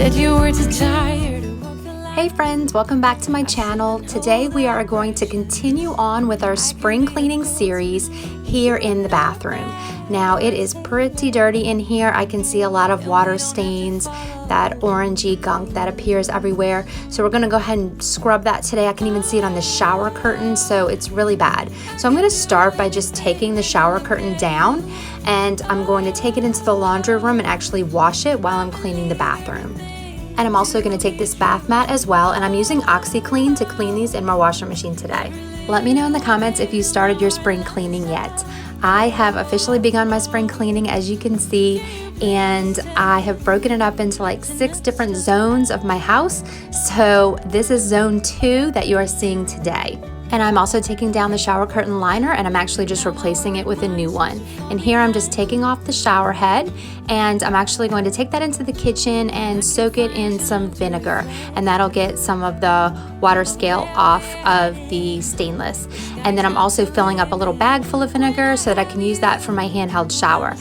said you were too tired to walk the line. Hey friends, welcome back to my channel. Today we are going to continue on with our spring cleaning series here in the bathroom. Now it is pretty dirty in here. I can see a lot of water stains, that orangey gunk that appears everywhere. So we're gonna go ahead and scrub that today. I can even see it on the shower curtain, so it's really bad. So I'm gonna start by just taking the shower curtain down, and I'm going to take it into the laundry room and actually wash it while I'm cleaning the bathroom. And I'm also going to take this bath mat as well, and I'm using OxiClean to clean these in my washing machine today. Let me know in the comments if you started your spring cleaning yet. I have officially begun my spring cleaning, as you can see, and I have broken it up into like 6 different zones of my house. So this is zone 2 that you are seeing today. And I'm also taking down the shower curtain liner, and I'm actually just replacing it with a new one. And here I'm just taking off the shower head, and I'm actually going to take that into the kitchen and soak it in some vinegar, and that'll get some of the water scale off of the stainless. And then I'm also filling up a little bag full of vinegar so that I can use that for my handheld shower.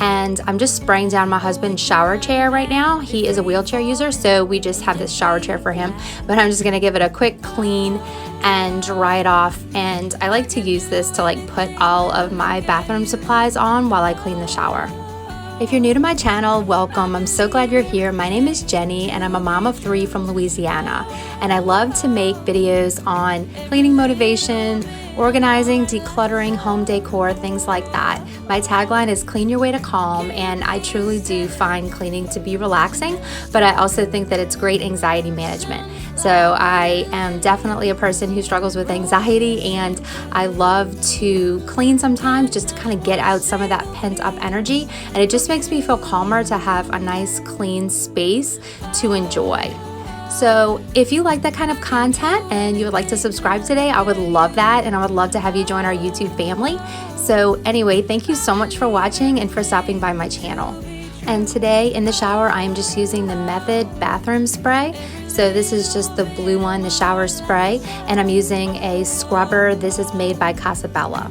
And I'm just spraying down my husband's shower chair right now. He is a wheelchair user, so we just have this shower chair for him. But I'm just gonna give it a quick clean and dry it off. And I like to use this to like put all of my bathroom supplies on while I clean the shower. If you're new to my channel, welcome. I'm so glad you're here. My name is Jenny, and I'm a mom of 3 from Louisiana. And I love to make videos on cleaning motivation, organizing, decluttering, home decor, things like that. My tagline is clean your way to calm, and I truly do find cleaning to be relaxing, but I also think that it's great anxiety management. So I am definitely a person who struggles with anxiety, and I love to clean sometimes just to kind of get out some of that pent up energy, and it just makes me feel calmer to have a nice clean space to enjoy. So if you like that kind of content and you would like to subscribe today, I would love that, and I would love to have you join our YouTube family. So anyway, thank you so much for watching and for stopping by my channel. And today in the shower, I am just using the Method bathroom spray. So this is just the blue one, the shower spray, and I'm using a scrubber. This is made by Casabella.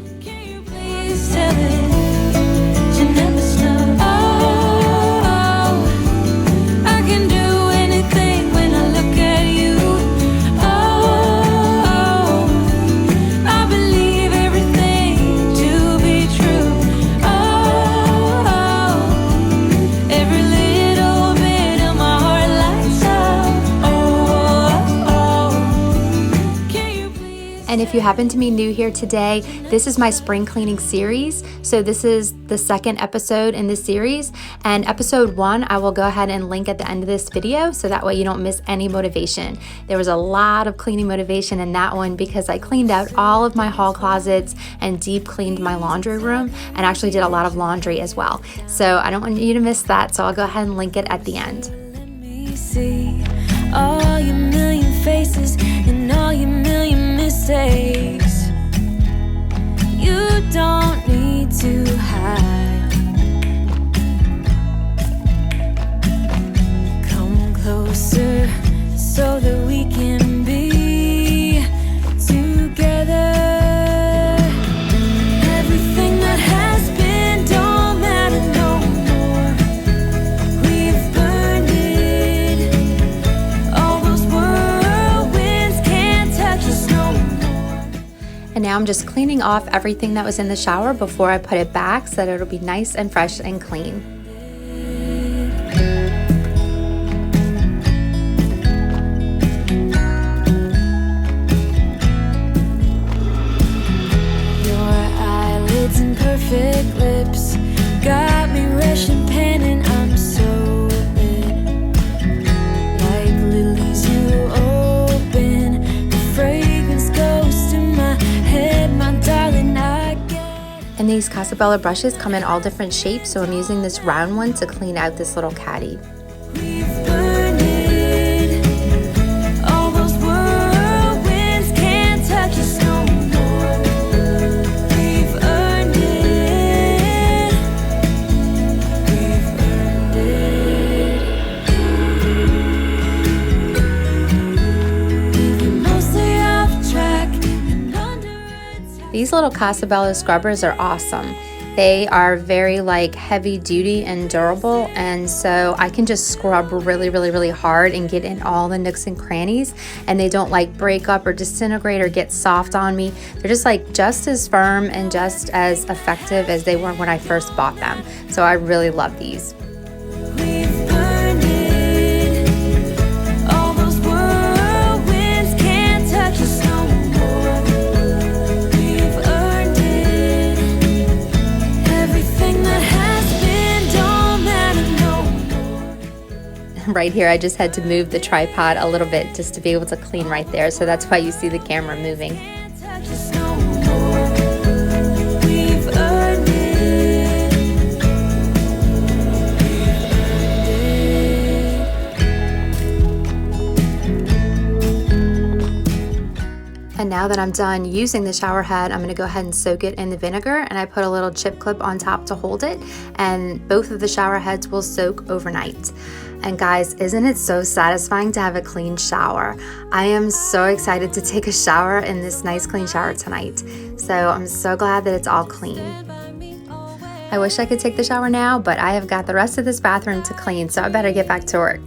And if you happen to be new here today, this is my spring cleaning series. So this is the 2nd episode in this series, and episode 1 I will go ahead and link at the end of this video, so that way you don't miss any motivation. There was a lot of cleaning motivation in that one because I cleaned out all of my hall closets and deep cleaned my laundry room, and actually did a lot of laundry as well. So I don't want you to miss that, so I'll go ahead and link it at the end. Let me see all your million faces and all your million mistakes. You don't need to hide. Come closer so that we can be together. Everything that has been don't matter no more. We've burned it. All those whirlwinds can't touch us no more. And now I'm just cleaning off everything that was in the shower before I put it back, so that it'll be nice and fresh and clean. Perfect lips got me rushing, panning. I'm so lit, like lilies you open. The fragrance goes to my head, my darling. I get. And these Casabella brushes come in all different shapes, so I'm using this round one to clean out this little caddy. We've burned it. All those whirlwinds can't touch us no more. We've earned it. We've earned it. We've been mostly off track and under attack. These little Casabella scrubbers are awesome. They are very like heavy duty and durable, and so I can just scrub really hard and get in all the nooks and crannies, and they don't like break up or disintegrate or get soft on me. They're just like just as firm and just as effective as they were when I first bought them. So I really love these. Right here, I just had to move the tripod a little bit just to be able to clean right there. So that's why you see the camera moving. And now that I'm done using the shower head, I'm gonna go ahead and soak it in the vinegar, and I put a little chip clip on top to hold it, and both of the shower heads will soak overnight. And guys, isn't it so satisfying to have a clean shower? I am so excited to take a shower in this nice clean shower tonight. So I'm so glad that it's all clean. I wish I could take the shower now, but I have got the rest of this bathroom to clean, so I better get back to work.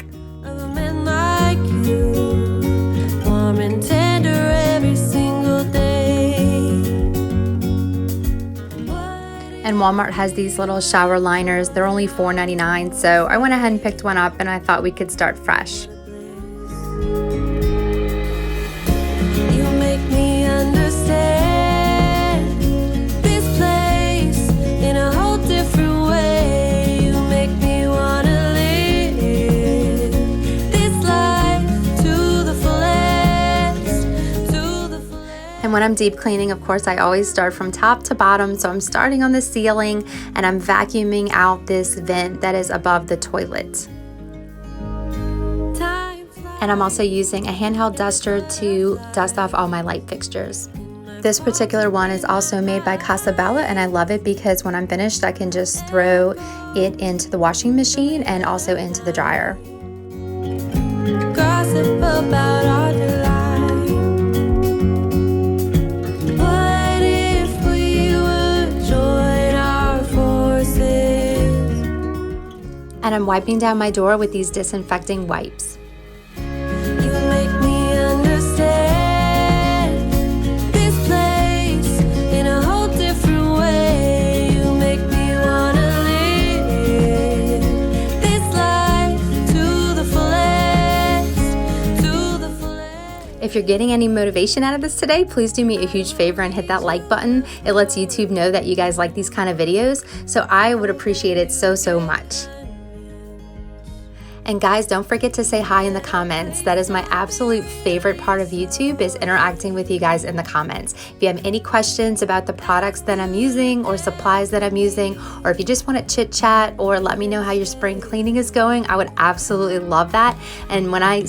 And Walmart has these little shower liners. They're only $4.99, so I went ahead and picked one up, and I thought we could start fresh. You make me understand this place in a whole different way. You make me wanna live this life to the fullest, to the fullest. And when I'm deep cleaning, of course, I always start from top to bottom. So I'm starting on the ceiling, and I'm vacuuming out this vent that is above the toilet. And I'm also using a handheld duster to dust off all my light fixtures. This particular one is also made by Casabella, and I love it because when I'm finished, I can just throw it into the washing machine and also into the dryer. Gossip about our delight. What if we would join our forces? And I'm wiping down my door with these disinfecting wipes. You make me understand this place in a whole different way. You make me wanna live this life to the fullest, to the fullest. If you're getting any motivation out of this today, please do me a huge favor and hit that like button. It lets YouTube know that you guys like these kind of videos, so I would appreciate it so much. And guys, don't forget to say hi in the comments. That is my absolute favorite part of YouTube, is interacting with you guys in the comments. If you have any questions about the products that I'm using or supplies that I'm using, or if you just want to chit chat or let me know how your spring cleaning is going, I would absolutely love that. And when I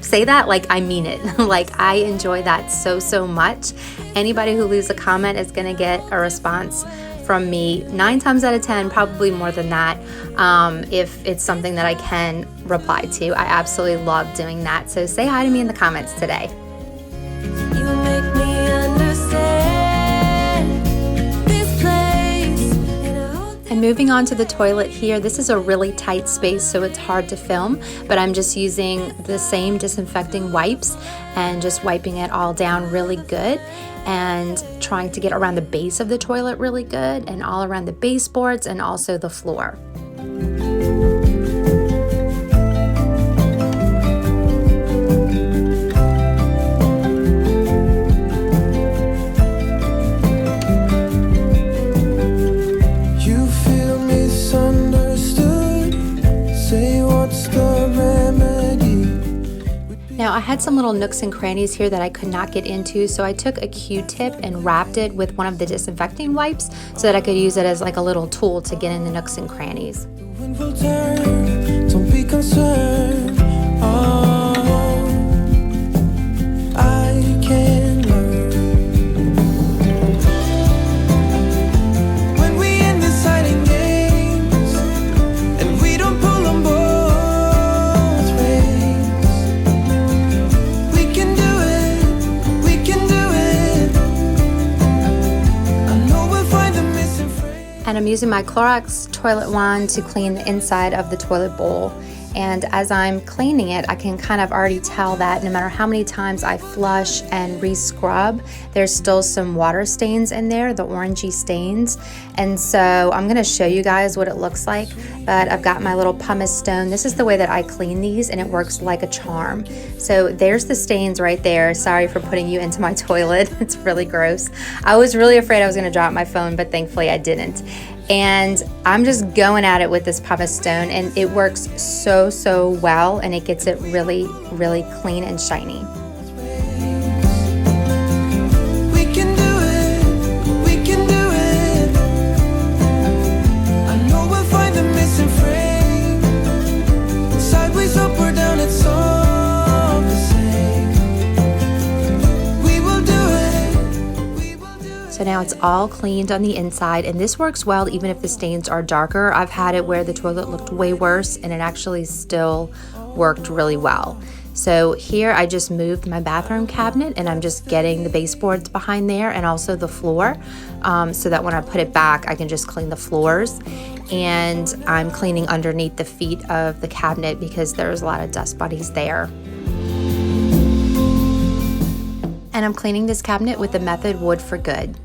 say that, like, I mean it. Like, I enjoy that so much. Anybody who leaves a comment is gonna get a response from me 9 times out of 10, probably more than that, if it's something that I can reply to. I absolutely love doing that. So say hi to me in the comments today. You make me understand this place in a whole. And moving on to the toilet here, this is a really tight space, so it's hard to film, but I'm just using the same disinfecting wipes and just wiping it all down really good, and trying to get around the base of the toilet really good, and all around the baseboards and also the floor. You feel misunderstood. Say what's the remedy? Now, I had some little nooks and crannies here that I could not get into, so I took a Q-tip and wrapped it with one of the disinfecting wipes so that I could use it as like a little tool to get in the nooks and crannies. The wind will turn. Don't be concerned. Oh, I can learn. When we end this hiding games and we don't pull on both ways, we can do it. We can do it. I know we'll find the missing phrase. And I'm using my Clorox toilet wand to clean the inside of the toilet bowl. And as I'm cleaning it, I can kind of already tell that no matter how many times I flush and re-scrub, there's still some water stains in there, the orangey stains. And so I'm gonna show you guys what it looks like, but I've got my little pumice stone. This is the way that I clean these, and it works like a charm. So there's the stains right there. Sorry for putting you into my toilet. It's really gross. I was really afraid I was gonna drop my phone, but thankfully I didn't. And I'm just going at it with this pumice stone, and it works so well, and it gets it really clean and shiny. We can do it, we can do it. I know we'll find the missing frame. Sideways, up or down, it's all the same. We will do it, we will do it. So now it's all cleaned on the inside, and this works well even if the stains are darker. I've had it where the toilet looked way worse, and it actually still worked really well. So here I just moved my bathroom cabinet, and I'm just getting the baseboards behind there and also the floor, so that when I put it back I can just clean the floors. And I'm cleaning underneath the feet of the cabinet because there's a lot of dust bunnies there. And I'm cleaning this cabinet with the method Wood for Good.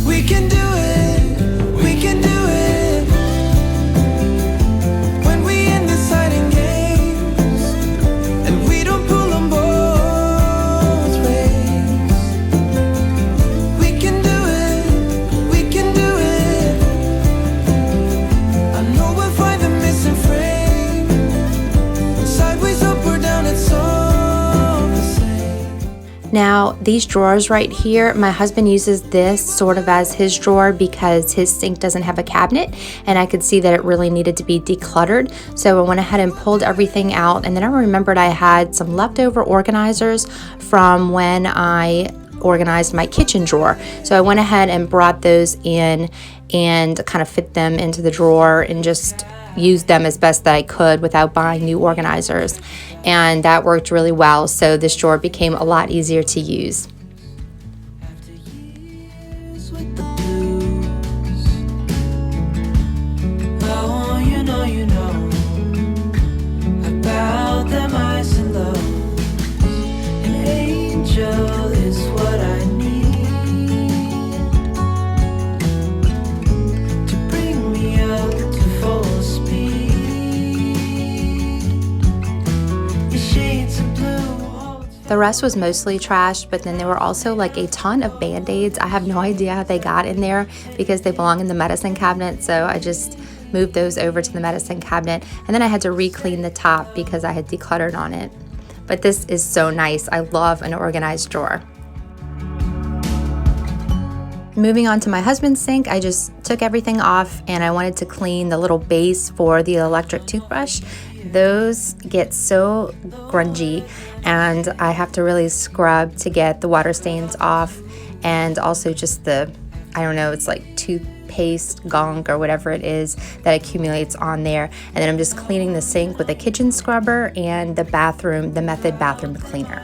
We can do it, we can do it. When we end the hiding games, and we don't pull them both ways. We can do it, we can do it. I know we'll find the missing frame. Sideways, up or down, it's all the same. Now these drawers right here, my husband uses this sort of as his drawer because his sink doesn't have a cabinet, and I could see that it really needed to be decluttered. So I went ahead and pulled everything out, and then I remembered I had some leftover organizers from when I organized my kitchen drawer. So I went ahead and brought those in and kind of fit them into the drawer and just used them as best that I could without buying new organizers. And that worked really well, so this drawer became a lot easier to use. After years with the blues, oh, you know about them highs and lows. An angel is what I need to bring me up to full speed. The shades of blue hold. The rest was mostly trashed, but then there were also like a ton of Band-Aids. I have no idea how they got in there because they belong in the medicine cabinet, so I just moved those over to the medicine cabinet, and then I had to re-clean the top because I had decluttered on it. But this is so nice. I love an organized drawer. Moving on to my husband's sink, I just took everything off, and I wanted to clean the little base for the electric toothbrush. Those get so grungy, and I have to really scrub to get the water stains off, and also just the, I don't know, it's like toothpaste gunk or whatever it is that accumulates on there. And then I'm just cleaning the sink with a kitchen scrubber and the bathroom, the Method bathroom cleaner.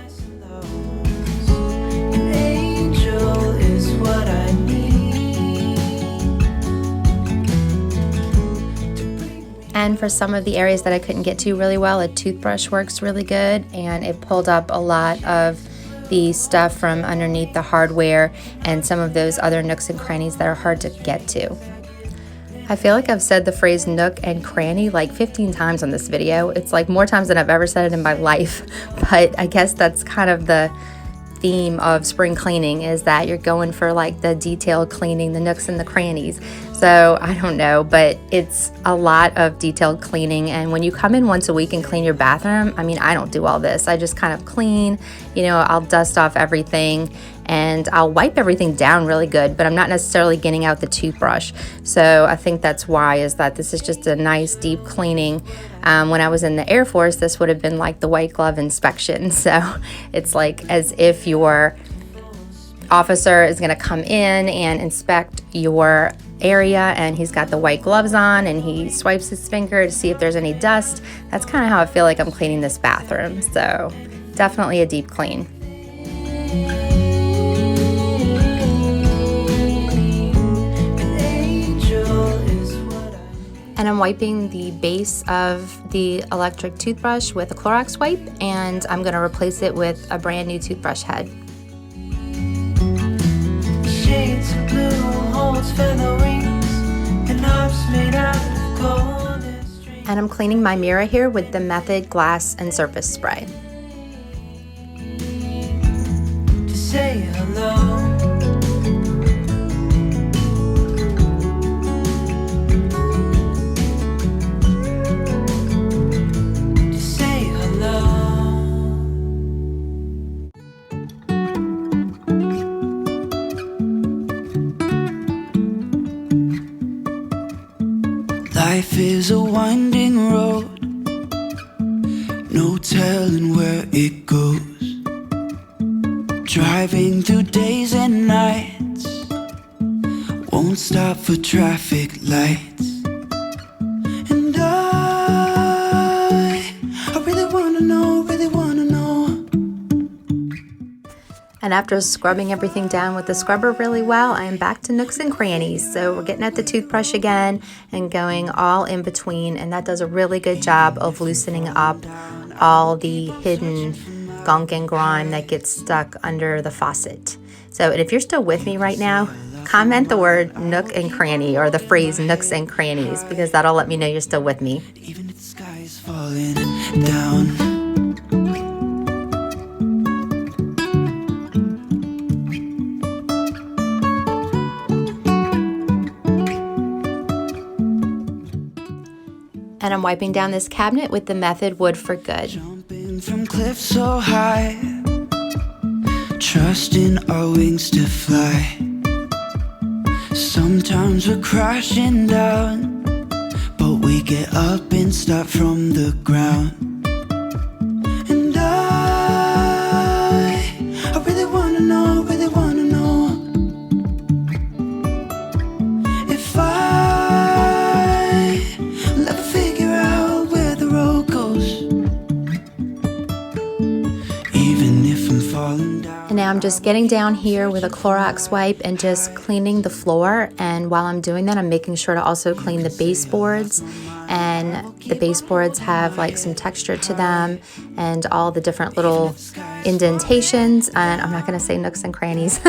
An angel is what I need. And for some of the areas that I couldn't get to really well, a toothbrush works really good, and it pulled up a lot of the stuff from underneath the hardware and some of those other nooks and crannies that are hard to get to. I feel like I've said the phrase nook and cranny like 15 times on this video. It's like more times than I've ever said it in my life, but I guess that's kind of the theme of spring cleaning, is that you're going for like the detailed cleaning, the nooks and the crannies. So I don't know, but it's a lot of detailed cleaning. And when you come in once a week and clean your bathroom, I mean, I don't do all this. I just kind of clean, you know, I'll dust off everything and I'll wipe everything down really good, but I'm not necessarily getting out the toothbrush. So I think that's why, is that this is just a nice deep cleaning. When I was in the Air Force, this would have been like the white glove inspection. So it's like as if your officer is going to come in and inspect your area, and he's got the white gloves on and he swipes his finger to see if there's any dust. That's kind of how I feel like I'm cleaning this bathroom. So definitely a deep clean. An And I'm wiping the base of the electric toothbrush with a Clorox wipe, and I'm going to replace it with a brand new toothbrush head. Shades of blue holds feather wings and arms made out of golden strings. And I'm cleaning my mirror here with the Method Glass and Surface Spray. To say hello. Life is a winding road, no telling where it goes. Driving through days and nights, won't stop for traffic lights. And I really wanna know, really wanna know. And after scrubbing everything down with the scrubber really well, I am back to nooks and crannies. So we're getting at the toothbrush again and going all in between, and that does a really good job of loosening up all the hidden gunk and grime that gets stuck under the faucet. So if you're still with me right now, comment the word nook and cranny or the phrase nooks and crannies, because that'll let me know you're still with me. Even if the sky is falling down. And I'm wiping down this cabinet with the Method Wood for Good. Jumping from cliffs so high, trusting our wings to fly. Sometimes we're crashing down, but we get up and start from the ground. And I really wanna know, really wanna know if I will ever figure out where the road goes, even if I'm falling down. And now I'm just getting down here with a Clorox wipe and just cleaning the floor. And while I'm doing that, I'm making sure to also clean the baseboards. And the baseboards have like some texture to them and all the different little indentations. And I'm not going to say nooks and crannies,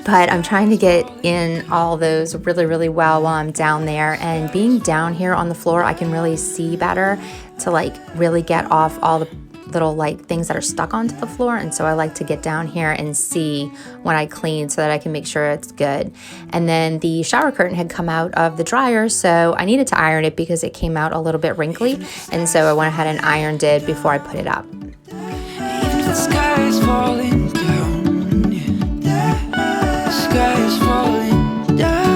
but I'm trying to get in all those really, really well while I'm down there. And being down here on the floor, I can really see better to like really get off all the little like things that are stuck onto the floor. And so I like to get down here and see when I clean so that I can make sure it's good. And then the shower curtain had come out of the dryer, so I needed to iron it because it came out a little bit wrinkly. And so I went ahead and ironed it before I put it up. Even if the sky is falling down, yeah. The sky is falling down.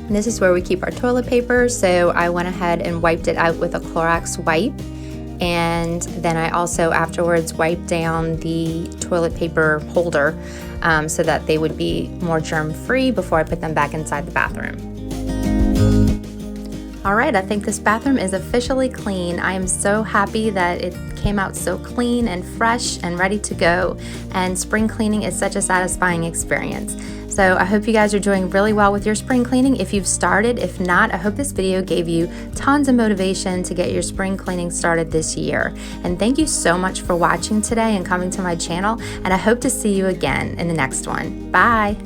This is where we keep our toilet paper, so I went ahead and wiped it out with a Clorox wipe, and then I also afterwards wiped down the toilet paper holder so that they would be more germ-free before I put them back inside the bathroom. Alright, I think this bathroom is officially clean. I am so happy that it came out so clean and fresh and ready to go, and spring cleaning is such a satisfying experience. So I hope you guys are doing really well with your spring cleaning if you've started. If not, I hope this video gave you tons of motivation to get your spring cleaning started this year. And thank you so much for watching today and coming to my channel, and I hope to see you again in the next one. Bye!